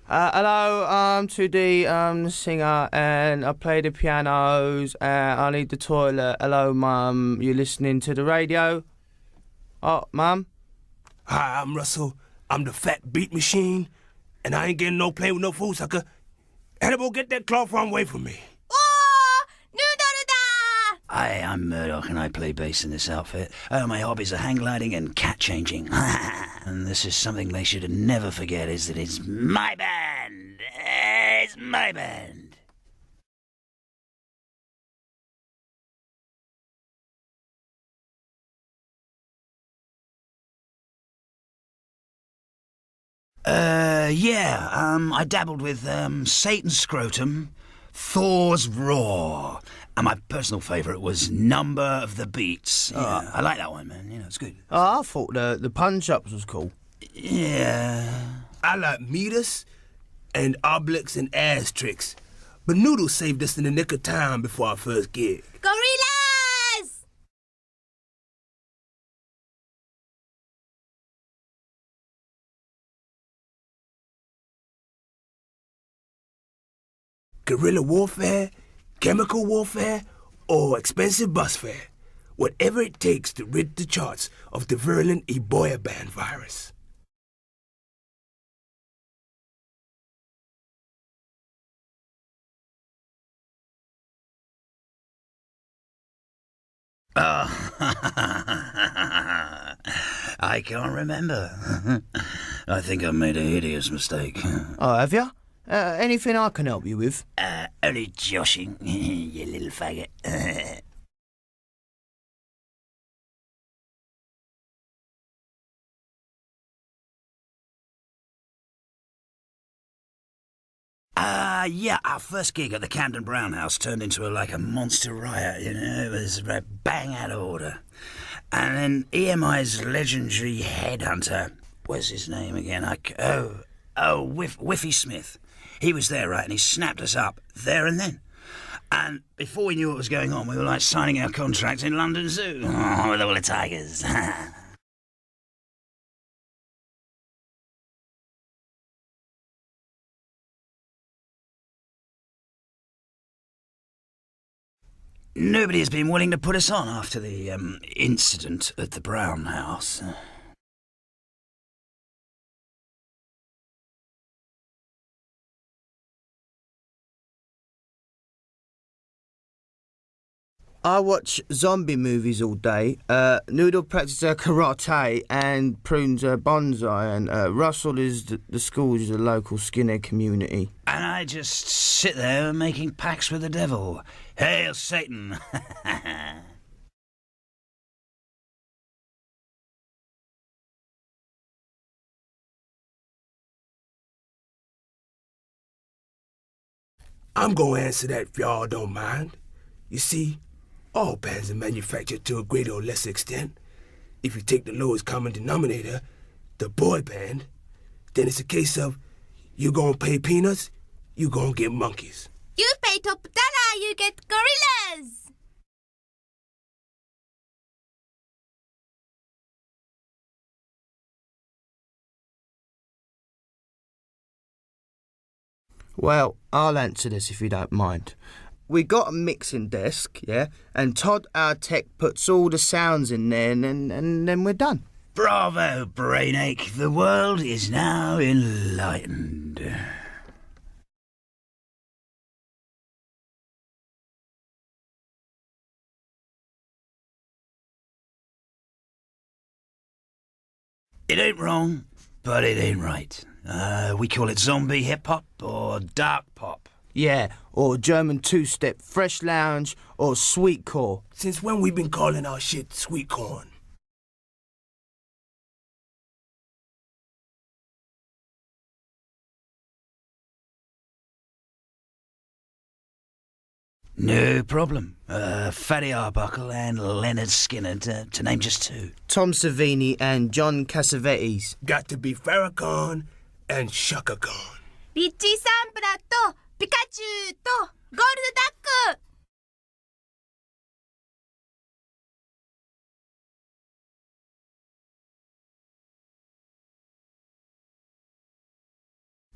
Hello, I'm 2D, the singer, and I play the pianos, I need the toilet. Hello, Mum, you listening to the radio? Oh, Mum? Hi, I'm Russell. I'm the fat beat machine, and I ain't getting no play with no food sucker. Hannibal, get that cloth from away from me. Hi, I'm Murdoch and I play bass in this outfit. My hobbies are hang gliding and cat changing. And this is something they should never forget, is that it's my band. It's my band. I dabbled with Satan's Scrotum, Thor's Roar, and my personal favourite was Number of the Beats. Yeah, I like that one, man. You know, it's good. Oh, I thought the punch-ups was cool. Yeah. I like meters and obliques and ass tricks, but Noodle saved us in the nick of time before our first gig. Gorillaz! Guerrilla warfare, chemical warfare, or expensive bus fare. Whatever it takes to rid the charts of the virulent Ebola band virus. I can't remember. I think I made a hideous mistake. Oh, have you? Anything I can help you with? Only joshing, you little faggot. Our first gig at the Camden Brown House turned into a monster riot, you know. It was bang out of order. And then EMI's legendary headhunter, what's his name again? Whiffy Smith. He was there, right, and he snapped us up there and then. And before we knew what was going on, we were signing our contract in London Zoo. Oh, with all the tigers. Nobody has been willing to put us on after the incident at the Brown House. I watch zombie movies all day. Noodle practices her karate and prunes her bonsai, and Russell is the school's the local skinhead community. And I just sit there making pacts with the devil. Hail Satan! I'm gonna answer that if y'all don't mind. You see, all bands are manufactured to a greater or lesser extent. If you take the lowest common denominator, the boy band, then it's a case of you gonna pay peanuts, you gonna get monkeys. You pay top dollar, you get Gorillaz! Well, I'll answer this if you don't mind. We got a mixing desk, yeah, and Todd, our tech, puts all the sounds in there, and then we're done. Bravo, Brainache. The world is now enlightened. It ain't wrong, but it ain't right. We call it zombie hip-hop or dark pop. Yeah, or German two-step, fresh lounge, or sweetcore. Since when we been calling our shit sweet corn? No problem. Fatty Arbuckle and Leonard Skinner, to name just two. Tom Savini and John Cassavetes. Got to be Farrakhan and Shaka Khan. リッチーサンプラーとピカチュウとゴールドダック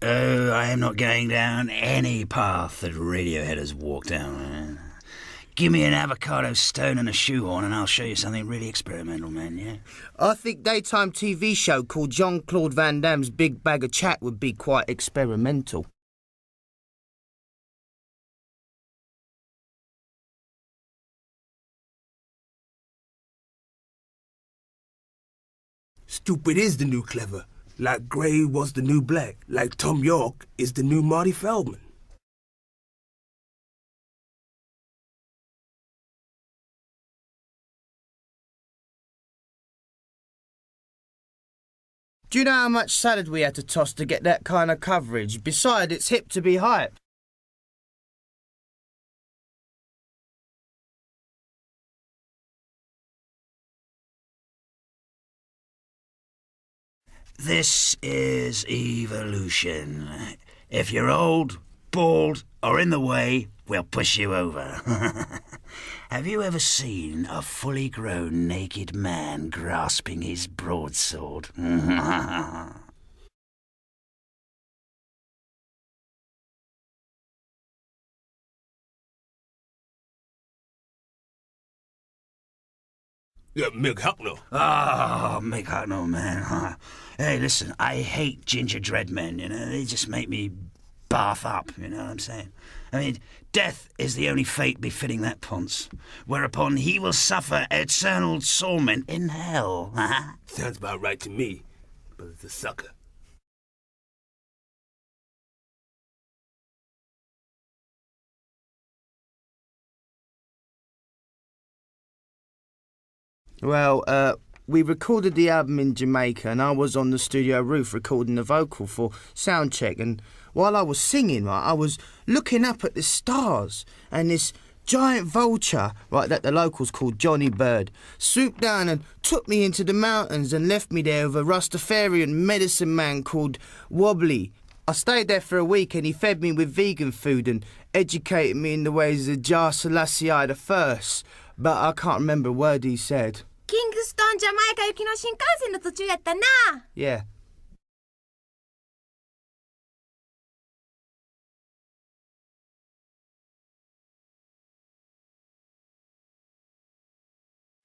Oh, I am not going down any path that Radiohead has walked down, man. Give me an avocado stone and a shoehorn and I'll show you something really experimental, man, yeah? I think daytime TV show called Jean-Claude Van Damme's Big Bag of Chat would be quite experimental. Stupid is the new clever. Like Gray was the new Black. Like Tom York is the new Marty Feldman. Do you know how much salad we had to toss to get that kind of coverage? Besides, it's hip to be hyped. This is evolution. If you're old, bald, or in the way, we'll push you over. Have you ever seen a fully grown naked man grasping his broadsword? Mick Hucknall. Oh, Mick Hucknall, man. Hey, listen, I hate ginger dread men, you know. They just make me bath up, you know what I'm saying? I mean, death is the only fate befitting that ponce, whereupon he will suffer eternal torment in hell. Sounds about right to me, but it's a sucker. Well, we recorded the album in Jamaica and I was on the studio roof recording the vocal for sound check, and while I was singing, right, I was looking up at the stars and this giant vulture, right, that the locals called Johnny Bird, swooped down and took me into the mountains and left me there with a Rastafarian medicine man called Wobbly. I stayed there for a week and he fed me with vegan food and educated me in the ways of Jah Selassie I, but I can't remember a word he said. キングストンジャマイカ行きの新幹線の途中やったな。 Yeah.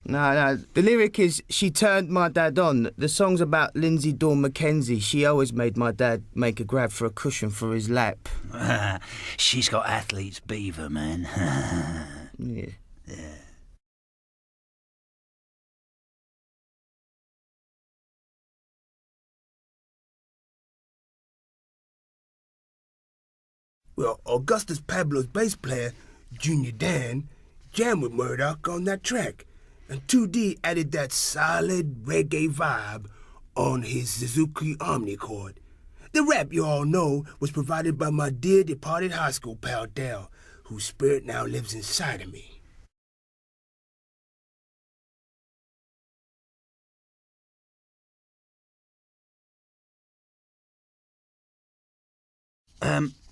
No, the lyric is, she turned my dad on. The song's about Lindsay Dawn Mackenzie. She always made my dad make a grab for a cushion for his lap. She's got athlete's beaver, man. Yeah. Yeah. Well, Augustus Pablo's bass player, Junior Dan, jammed with Murdoch on that track, and 2D added that solid reggae vibe on his Suzuki Omnichord. The rap you all know was provided by my dear departed high school pal Dell, whose spirit now lives inside of me.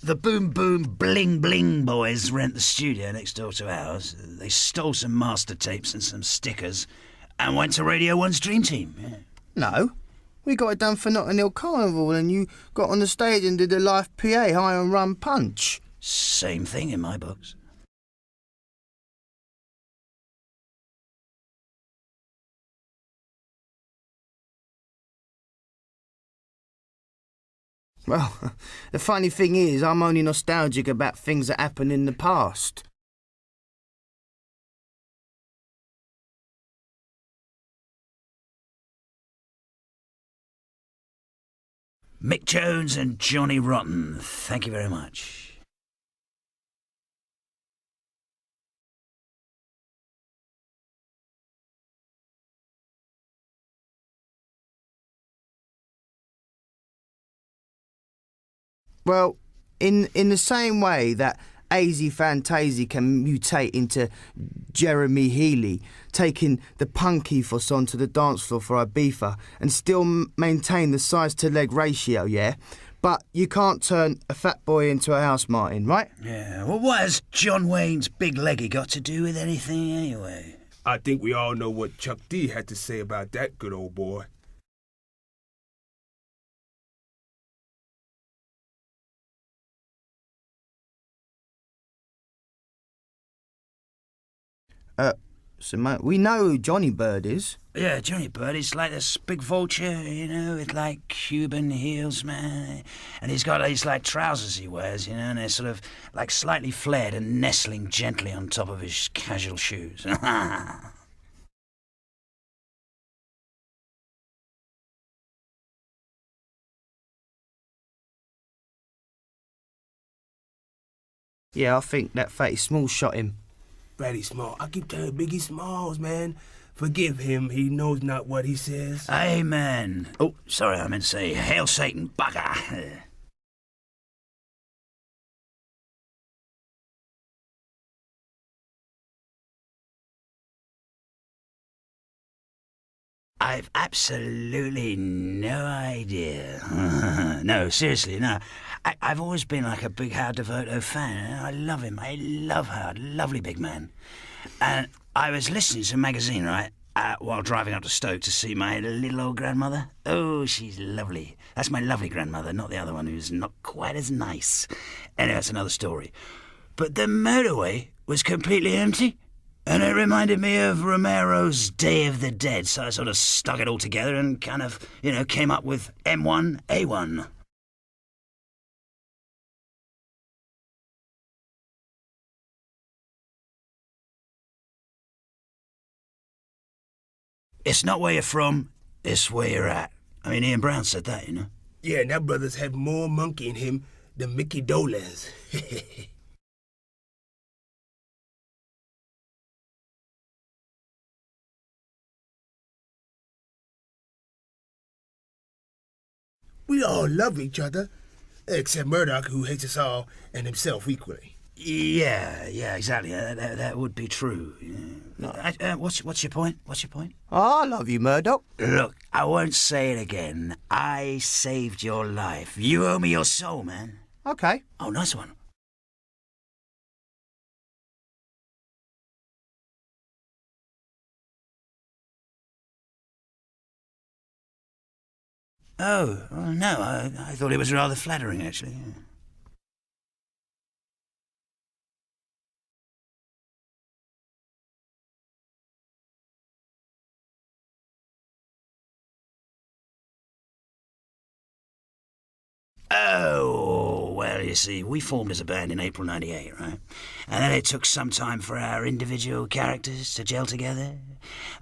The Boom Boom Bling Bling boys rent the studio next door to ours. They stole some master tapes and some stickers and went to Radio 1's Dream Team. Yeah. No, we got it done for Notting Hill Carnival and you got on the stage and did a live PA, high on rum punch. Same thing in my books. Well, the funny thing is, I'm only nostalgic about things that happened in the past. Mick Jones and Johnny Rotten, thank you very much. Well, in the same way that Azy Fantasy can mutate into Jeremy Healy, taking the punk ethos onto the dance floor for Ibiza and still maintain the size-to-leg ratio, yeah? But you can't turn a fat boy into a house martin, right? Yeah, well, what has John Wayne's big leggy got to do with anything anyway? I think we all know what Chuck D had to say about that good old boy. So, mate, we know who Johnny Bird is. Yeah, Johnny Bird, he's like this big vulture, with like Cuban heels, man. And he's got these like trousers he wears, and they're sort of like slightly flared and nestling gently on top of his casual shoes. Yeah, I think that Fatty Small shot him. Fatty Small. I keep telling Biggie Smalls, man. Forgive him. He knows not what he says. Amen. Oh, sorry, I meant to say, hail Satan, bugger. I've absolutely no idea. No, seriously, no. I've always been like a big Howard Devoto fan. I love him. I love Howard. Lovely big man. And I was listening to a magazine, right, while driving up to Stoke to see my little old grandmother. Oh, she's lovely. That's my lovely grandmother, not the other one who's not quite as nice. Anyway, that's another story. But the motorway was completely empty. And it reminded me of Romero's Day of the Dead, so I sort of stuck it all together and kind of, came up with M1A1. It's not where you're from, it's where you're at. I mean, Ian Brown said that, Yeah, and that brother's had more monkey in him than Mickey Dolenz. We all love each other, except Murdoch, who hates us all and himself equally. Yeah, exactly. That would be true. Yeah. What's your point? What's your point? I love you, Murdoch. Look, I won't say it again. I saved your life. You owe me your soul, man. Okay. Oh, nice one. Oh, no, I thought it was rather flattering, actually. Oh, well, you see, we formed as a band in April '98, right? And then it took some time for our individual characters to gel together.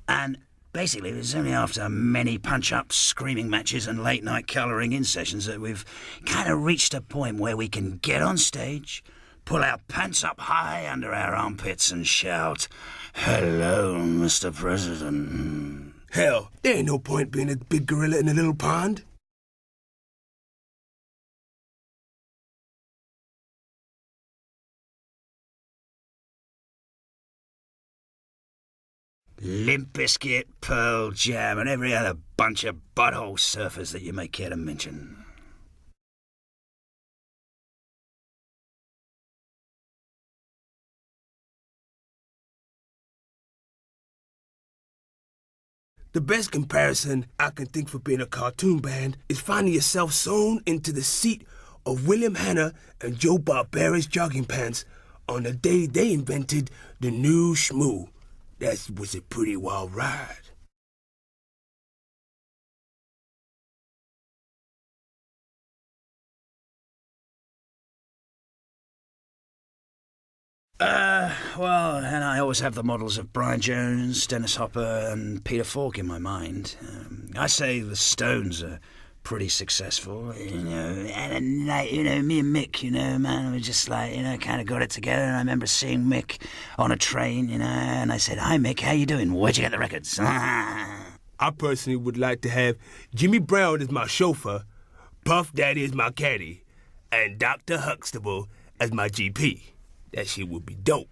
And basically, it was only after many punch-ups, screaming matches, and late-night colouring-in sessions that we've kind of reached a point where we can get on stage, pull our pants up high under our armpits, and shout, "Hello, Mr. President." Hell, there ain't no point being a big gorilla in a little pond. Limp Bizkit, Pearl Jam, and every other bunch of butthole surfers that you may care to mention. The best comparison I can think for being a cartoon band is finding yourself sewn into the seat of William Hanna and Joe Barbera's jogging pants on the day they invented the new schmoo. That was a pretty wild ride. Well, and I always have the models of Brian Jones, Dennis Hopper, and Peter Falk in my mind. I say the Stones are pretty successful, and like, me and Mick, man, we just like, kind of got it together. And I remember seeing Mick on a train, and I said, "Hi, Mick, how you doing? Where'd you get the records?" I personally would like to have Jimmy Brown as my chauffeur, Puff Daddy as my caddy, and Dr. Huxtable as my GP. That shit would be dope.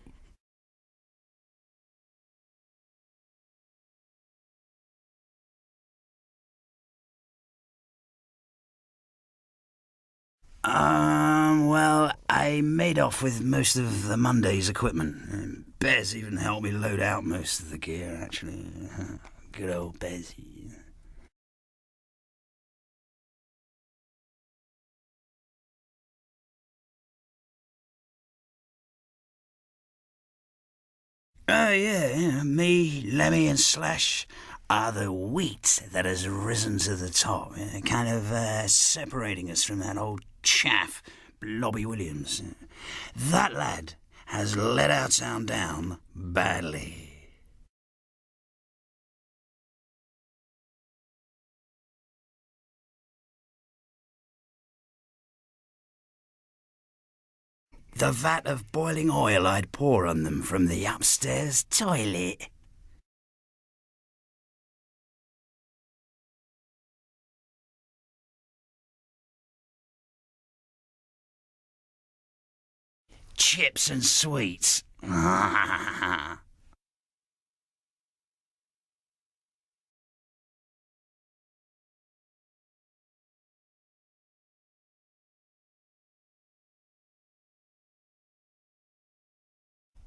Well, I made off with most of the Monday's equipment. Bez even helped me load out most of the gear, actually. Good old Bezzy. Oh, yeah. Me, Lemmy, and Slash are the wheat that has risen to the top, kind of separating us from that old chaff, Blobby Williams. That lad has let our town down badly. The vat of boiling oil I'd pour on them from the upstairs toilet. Chips and sweets.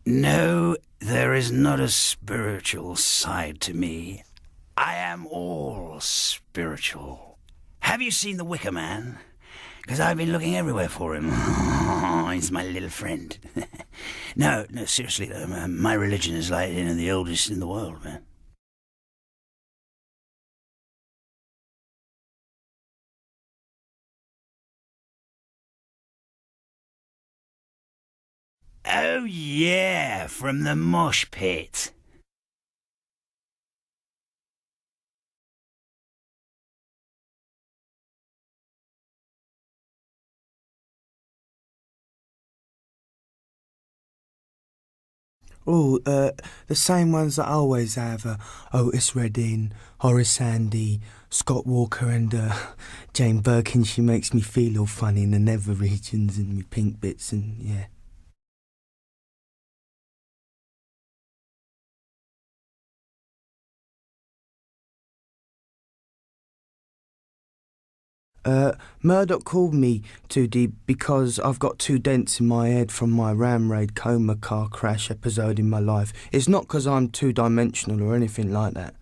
No, there is not a spiritual side to me. I am all spiritual. Have you seen the Wicker Man? Because I've been looking everywhere for him. He's my little friend. No, seriously though, man. My religion is like, the oldest in the world, man. Oh yeah, from the mosh pit. Oh, the same ones that I always have. Otis Redding, Horace Andy, Scott Walker and Jane Birkin. She makes me feel all funny in the nether regions and me pink bits and yeah. Murdoch called me 2D because I've got 2 dents in my head from my ram raid coma car crash episode in my life. It's not because I'm 2-dimensional or anything like that.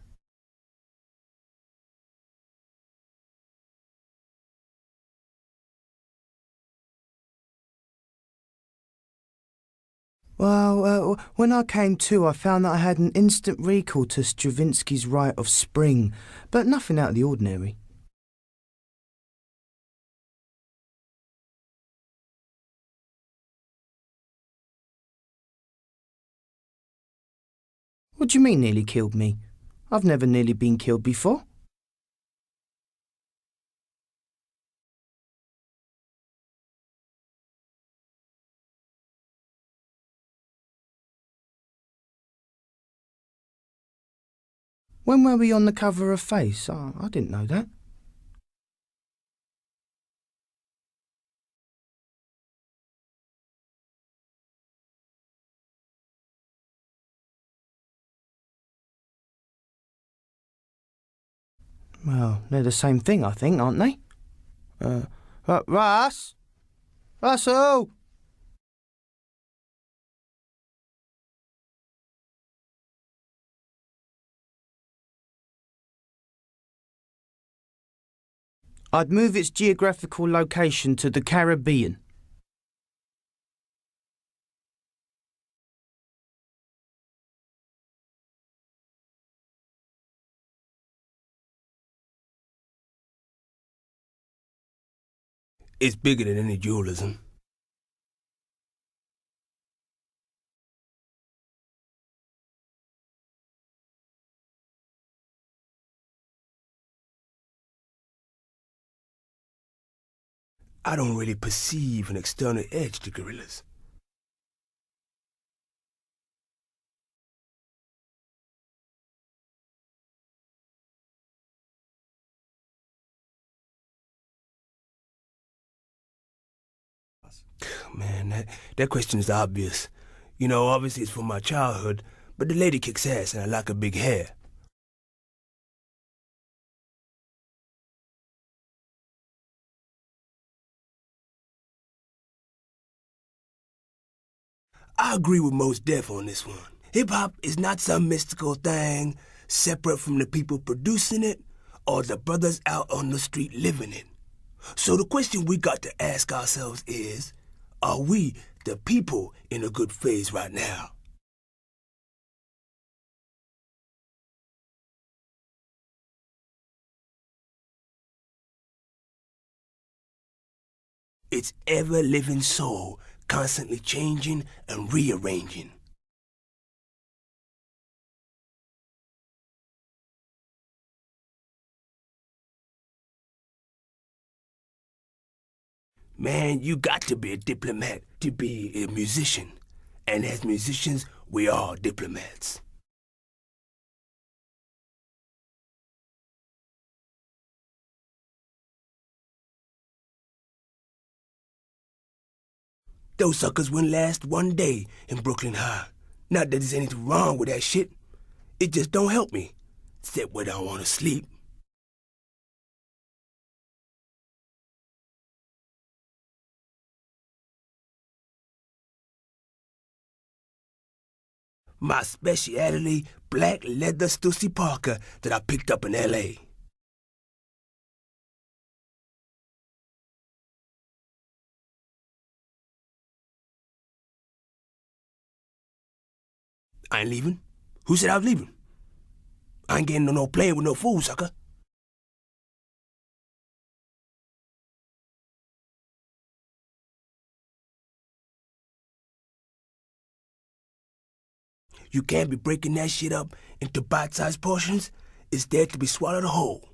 Well, when I came to, I found that I had an instant recall to Stravinsky's Rite of Spring, but nothing out of the ordinary. What do you mean nearly killed me? I've never nearly been killed before. When were we on the cover of Face? Oh, I didn't know that. Well, they're the same thing, I think, aren't they? Russ? Russell? I'd move its geographical location to the Caribbean. It's bigger than any dualism. I don't really perceive an external edge to Gorillaz. Man, that question is obvious. Obviously it's from my childhood, but the lady kicks ass and I like her big hair. I agree with Mos Def on this one. Hip-hop is not some mystical thing separate from the people producing it or the brothers out on the street living it. So the question we got to ask ourselves is, are we, the people, in a good phase right now? It's ever-living soul, constantly changing and rearranging. Man, you got to be a diplomat to be a musician. And as musicians, we are diplomats. Those suckers wouldn't last one day in Brooklyn High. Not that there's anything wrong with that shit. It just don't help me, except when I want to sleep. My specialty, black leather Stussy Parker that I picked up in L.A. I ain't leaving. Who said I was leaving? I ain't getting no playing with no fool, sucker. You can't be breaking that shit up into bite-sized portions. It's there to be swallowed whole.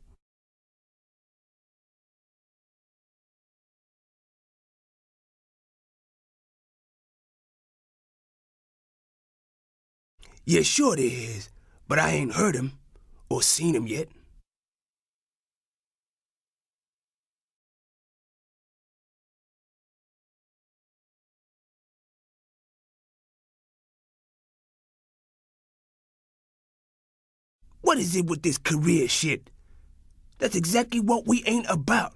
Yeah, sure there is, but I ain't heard him or seen him yet. What is it with this career shit? That's exactly what we ain't about.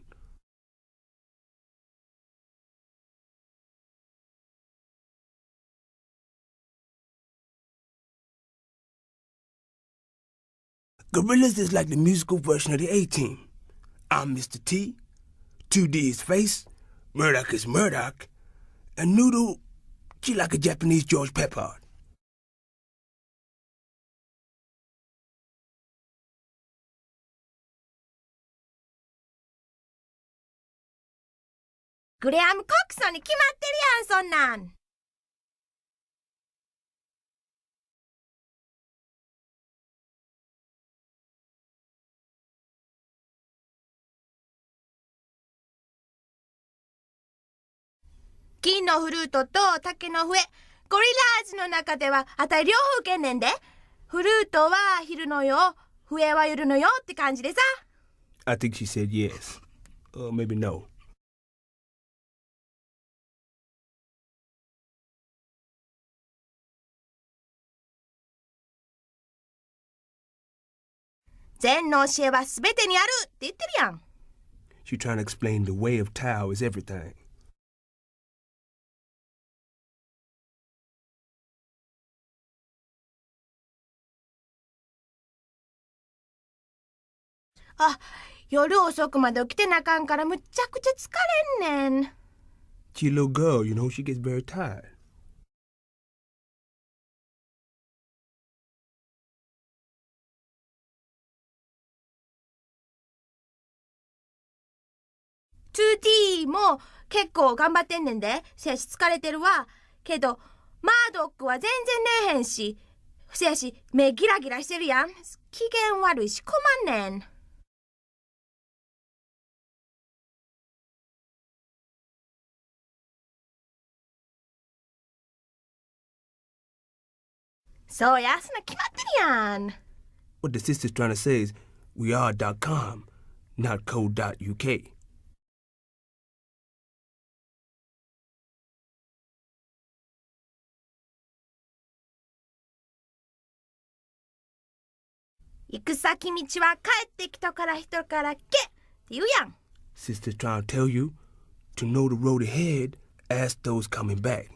Gorillaz is like the musical version of the A-Team. I'm Mr. T, 2D is Face, Murdoch is Murdoch, and Noodle, she like a Japanese George Peppard.グレアム・コックソンに決まってるやん、そんなん。金のフルートと竹の笛、ゴリラーズの中ではあたり両方受けんねんで。フルートは昼のよ、笛は夜のよって感じでさ。I think she said yes. Or maybe no. 禅の教えはすべてにあるって言ってるやん。She trying to explain the way of Tao is everything.あ、夜遅くまで起きてなあかんからむっちゃくちゃ疲れんねん。She a little girl, you know, she gets very tired.2D も結構頑張ってんねんで。せやし疲れてるわ。けどマードックは全然寝えへんし。せやし目ギラギラしてるやん。機嫌悪いし困んねん。そうや、そんな決まってるやん。What the sister's trying to say is, we are.com, not co.uk. 行く先道は帰ってきたから人からけって言うやん。Sister's trying to tell you, to know the road ahead, ask those coming back.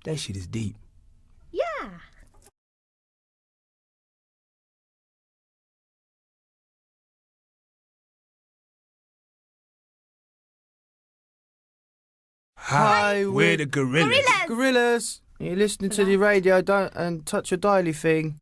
That shit is deep. Yeah. Hi, we're the Gorillaz. Gorillaz, you're listening to the radio, don't and touch your dialy thing.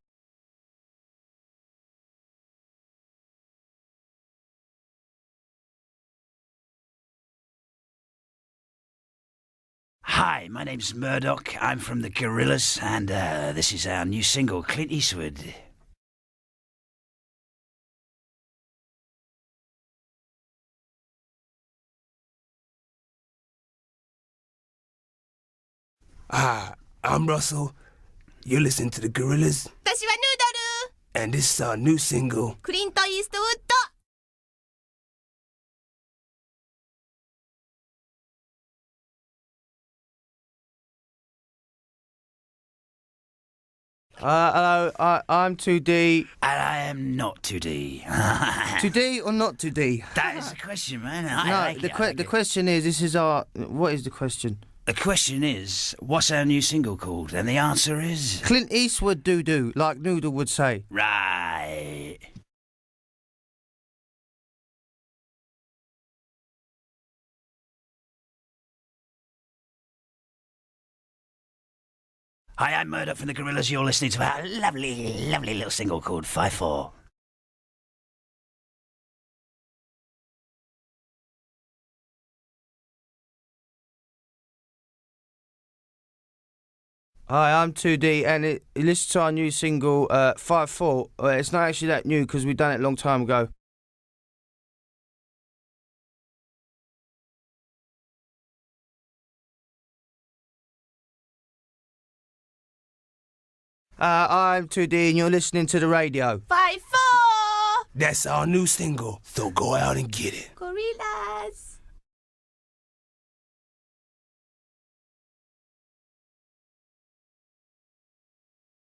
Hi, my name's Murdoch. I'm from the Gorillaz, and this is our new single, Clint Eastwood. Hi, I'm Russell. You're listening to the Gorillaz, 私はヌードル and this is our new single. クリント・イーストウッド Hello, I'm 2D. And I am not 2D. 2D or not 2D? That is the question, man. I No, like the it, I like the it. question is, this is our... What is the question? The question is, what's our new single called? And the answer is... Clint Eastwood doo-doo, like Noodle would say. Right. Hi, I'm Murdoch from the Gorillaz. You're listening to our lovely, lovely little single called 5-4. Hi, I'm 2D, and you listen to our new single, 5-4. It's not actually that new, because we've done it a long time ago. I'm 2D, and you're listening to the radio. 5-4 That's our new single, so go out and get it. Gorillaz